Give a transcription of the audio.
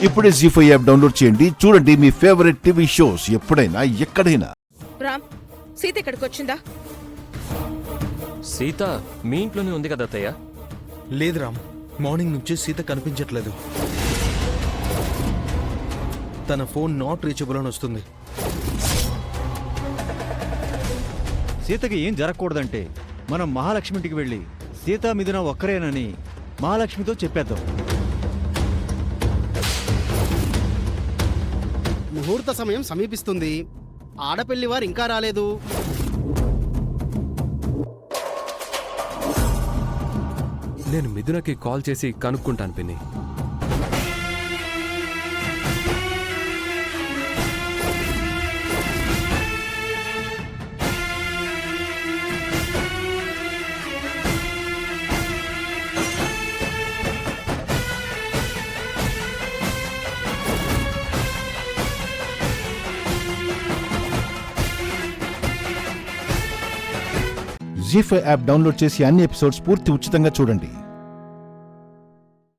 ఇప్పుడే జీ5 app download చేయండి. చూడండి మీ ఫేవరెట్ టీవీ షోస్ ఎప్పుడైనా ఎక్కడైనా. రామ్, సీత ఇక్కడికి వచ్చిందా? సీత మీ ఇంట్లోనే ఉంది కదా అత్తయ్య? లేదు రామ్, మార్నింగ్ నుంచి సీత కనిపించట్లేదు. తన ఫోన్ నాట్ రీచబుల్ అని వస్తుంది. సీతకి ఏం జరగకూడదంటే మనం మహాలక్ష్మింటికి వెళ్ళి సీతా మిథున ఒక్కరేనని మహాలక్ష్మితో చెప్పేద్దాం. ముహూర్త సమయం సమీపిస్తుంది. ఆడపెళ్లి వారు ఇంకా రాలేదు. నేను మిథునకి కాల్ చేసి కనుక్కుంటాను పిన్ని. జీ5 యాప్ డౌన్లోడ్ చేసి అన్ని ఎపిసోడ్స్ పూర్తి ఉచితంగా చూడండి.